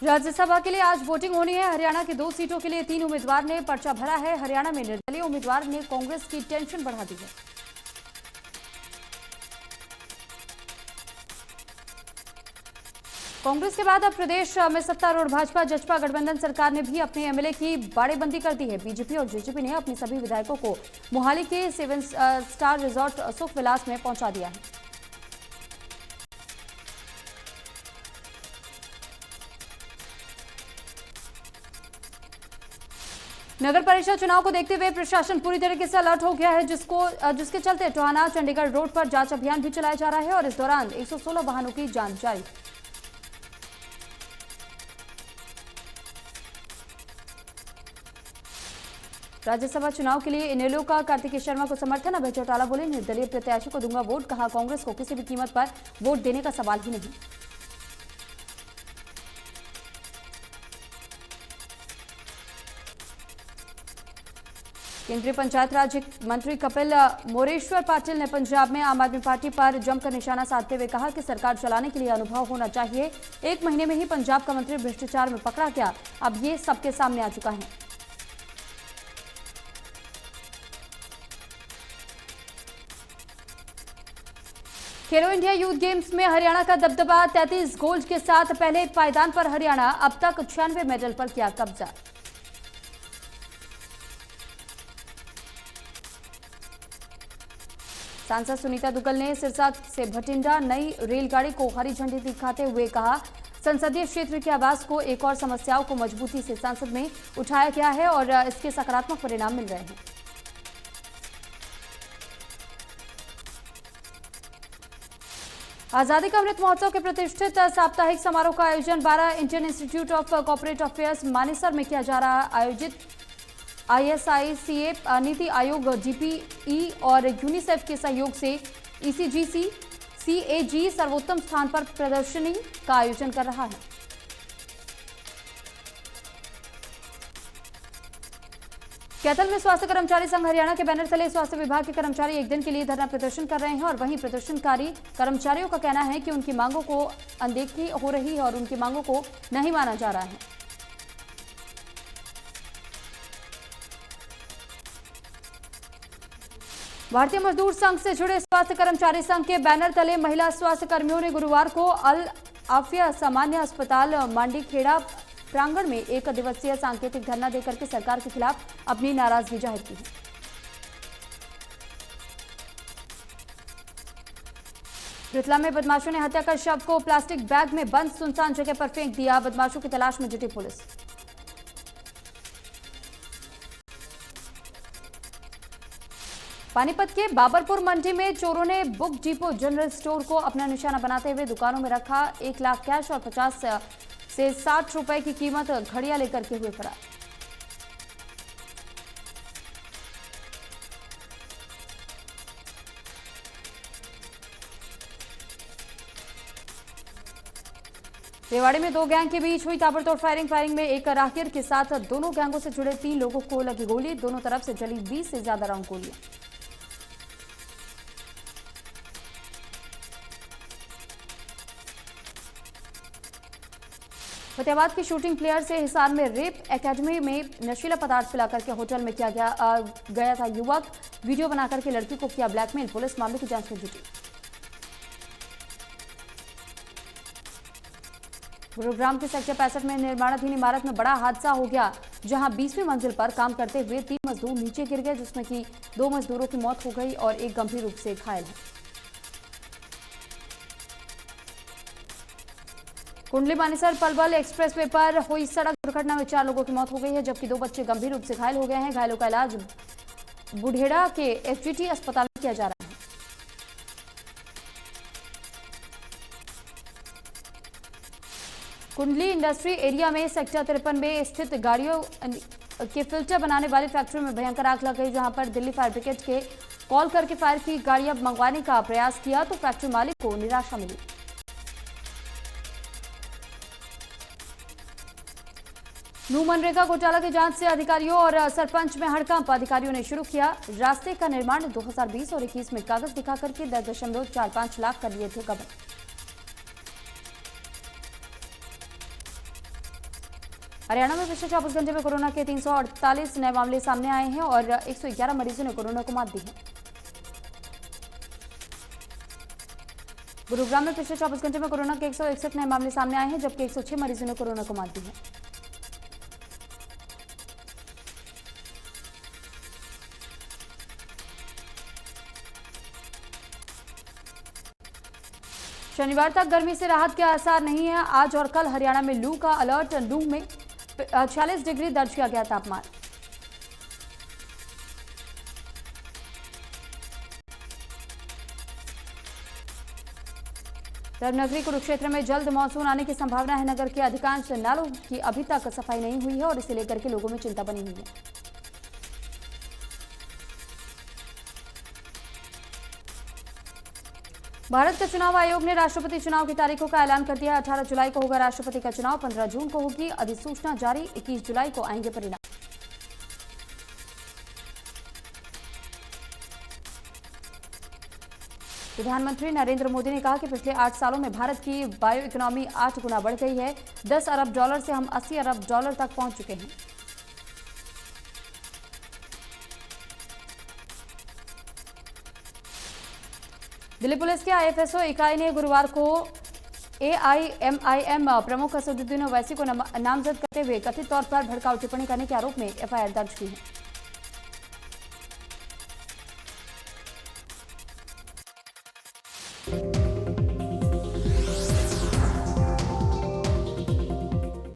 राज्यसभा के लिए आज वोटिंग होनी है। हरियाणा की 2 सीटों के लिए 3 उम्मीदवार ने पर्चा भरा है। हरियाणा में निर्दलीय उम्मीदवार ने कांग्रेस की टेंशन बढ़ा दी है। कांग्रेस के बाद अब प्रदेश में सत्तारूढ़ भाजपा जसपा गठबंधन सरकार ने भी अपने एमएलए की बाड़ेबंदी कर दी है। बीजेपी और जेजेपी ने अपने सभी विधायकों को मोहाली के 7 स्टार रिजॉर्ट सुख विलास में पहुंचा दिया है। नगर परिषद चुनाव को देखते हुए प्रशासन पूरी तरीके से अलर्ट हो गया है, जिसके चलते टोहाना चंडीगढ़ रोड पर जांच अभियान भी चलाया जा रहा है और इस दौरान 116 वाहनों की जांच जारी। राज्यसभा चुनाव के लिए इनेलो का कार्तिकेय शर्मा को समर्थन। अभय चौटाला बोले, निर्दलीय प्रत्याशी को दूंगा वोट। कहा, कांग्रेस को किसी भी कीमत पर वोट देने का सवाल ही नहीं। केंद्रीय पंचायत राज मंत्री कपिल मोरेश्वर पाटिल ने पंजाब में आम आदमी पार्टी पर जमकर निशाना साधते हुए कहा कि सरकार चलाने के लिए अनुभव होना चाहिए। 1 महीने में ही पंजाब का मंत्री भ्रष्टाचार में पकड़ा गया, अब ये सबके सामने आ चुका है। खेलो इंडिया यूथ गेम्स में हरियाणा का दबदबा। 33 गोल्ड के साथ पहले पायदान पर हरियाणा, अब तक 96 मेडल पर किया कब्जा। सांसद सुनीता दुग्गल ने सिरसा से भटिंडा नई रेलगाड़ी को हरी झंडी दिखाते हुए कहा, संसदीय क्षेत्र की आवाज को एक और समस्याओं को मजबूती से संसद में उठाया गया है और इसके सकारात्मक परिणाम मिल रहे हैं। आजादी का अमृत महोत्सव के प्रतिष्ठित साप्ताहिक समारोह का आयोजन 12 Indian institute of corporate affairs Manesar में किया जा रहा है। आयोजित ISICA नीति आयोग, DPE और यूनिसेफ के सहयोग से ECGC CAG सर्वोत्तम स्थान पर प्रदर्शनी का आयोजन कर रहा है। कैथल में स्वास्थ्य कर्मचारी संघ हरियाणा के बैनर तले स्वास्थ्य विभाग के कर्मचारी 1 दिन के लिए धरना प्रदर्शन कर रहे हैं और वहीं प्रदर्शनकारी कर्मचारियों का कहना है कि उनकी मांगों को अनदेखी हो रही है और उनकी मांगों को नहीं माना जा रहा है। भारतीय मजदूर संघ से जुड़े स्वास्थ्य कर्मचारी संघ के बैनर तले महिला स्वास्थ्य कर्मियों ने गुरुवार को अल आफिया सामान्य अस्पताल मांडीखेड़ा प्रांगण में 1 दिवसीय सांकेतिक धरना देकर के सरकार के खिलाफ अपनी नाराजगी जाहिर की है। रतलाम में बदमाशों ने हत्या कर शव को प्लास्टिक बैग में बंद सुनसान जगह पर फेंक दिया। बदमाशों की तलाश में जुटी पुलिस। पानीपत के बाबरपुर मंडी में चोरों ने बुक डिपो जनरल स्टोर को अपना निशाना बनाते हुए दुकानों में रखा 1 लाख कैश और 50 से 60 रुपए की कीमत घड़ियां लेकर के हुए फरार। रेवाड़ी में 2 गैंग के बीच हुई ताबड़तोड़ फायरिंग में एक राहगीर के साथ दोनों गैंगों से जुड़े 3 लोगों को लगी गोली। दोनों तरफ से चली 20 से ज्यादा राउंड गोलियां। फतेहाबाद की शूटिंग प्लेयर से हिसार में रेप एकेडमी में नशीला पदार्थ पिलाकर के होटल में किया गया था युवक। वीडियो बनाकर के लड़की को किया ब्लैकमेल। पुलिस मामले की जांच में जुटी। गुरुग्राम के सेक्टर 65 में निर्माणाधीन इमारत में बड़ा हादसा हो गया, जहां 20वीं मंजिल पर काम करते हुए 3 मजदूर नीचे गिर गए, जिसमें कि 2 मजदूरों की मौत हो गई और एक गंभीर रूप से घायल है। कुंडली मानेसर पलवल एक्सप्रेसवे पर हुई सड़क दुर्घटना में 4 लोगों की मौत हो गई है, जबकि 2 बच्चे गंभीर रूप से घायल हो गए हैं। घायलों का इलाज बुढ़ेड़ा के FGT अस्पताल में किया जा रहा है। कुंडली इंडस्ट्री एरिया में सेक्टर 53 में स्थित गाड़ियों के फिल्टर बनाने वाली फैक्ट्री में भयंकर आग लग गई, जहां पर दिल्ली फायर ब्रिगेड के कॉल करके फायर की गाड़ियां मंगवाने का प्रयास किया तो फैक्ट्री मालिक को निराशा मिली। नू मनरेगा घोटाला की जांच से अधिकारियों और सरपंच में हड़कंप। अधिकारियों ने शुरू किया रास्ते का निर्माण। 2020 और 21 में कागज दिखाकर के 10.45 लाख कर लिए थे गबन। हरियाणा में पिछले 24 घंटे में कोरोना के 348 नए मामले सामने आए हैं और 111 मरीजों ने कोरोना को मात दी है। गुरुग्राम में पिछले 24 घंटे में कोरोना के 161 नए मामले सामने आए हैं, जबकि 106 मरीजों ने कोरोना को मात दी है। शनिवार तक गर्मी से राहत के आसार नहीं है। आज और कल हरियाणा में लू का अलर्ट। लू में 46 डिग्री दर्ज किया गया तापमान। धर्मनगरी कुरुक्षेत्र में जल्द मानसून आने की संभावना है। नगर के अधिकांश नालों की अभी तक सफाई नहीं हुई है और इसे लेकर के लोगों में चिंता बनी हुई है। भारत का चुनाव आयोग ने राष्ट्रपति चुनाव की तारीखों का ऐलान कर दिया है। 18 जुलाई को होगा राष्ट्रपति का चुनाव, 15 जून को होगी अधिसूचना जारी, 21 जुलाई को आएंगे परिणाम। प्रधानमंत्री नरेंद्र मोदी ने कहा कि पिछले 8 सालों में भारत की बायो इकोनॉमी 8 गुना बढ़ गई है। $10 अरब से हम $80 अरब तक पहुंच चुके हैं। दिल्ली पुलिस की आईएफएसओ इकाई ने गुरुवार को एआईएमआईएम प्रमुख असदुद्दीन ओवैसी को नामजद करते हुए कथित तौर पर भड़काऊ टिप्पणी करने के आरोप में एफआईआर दर्ज की है।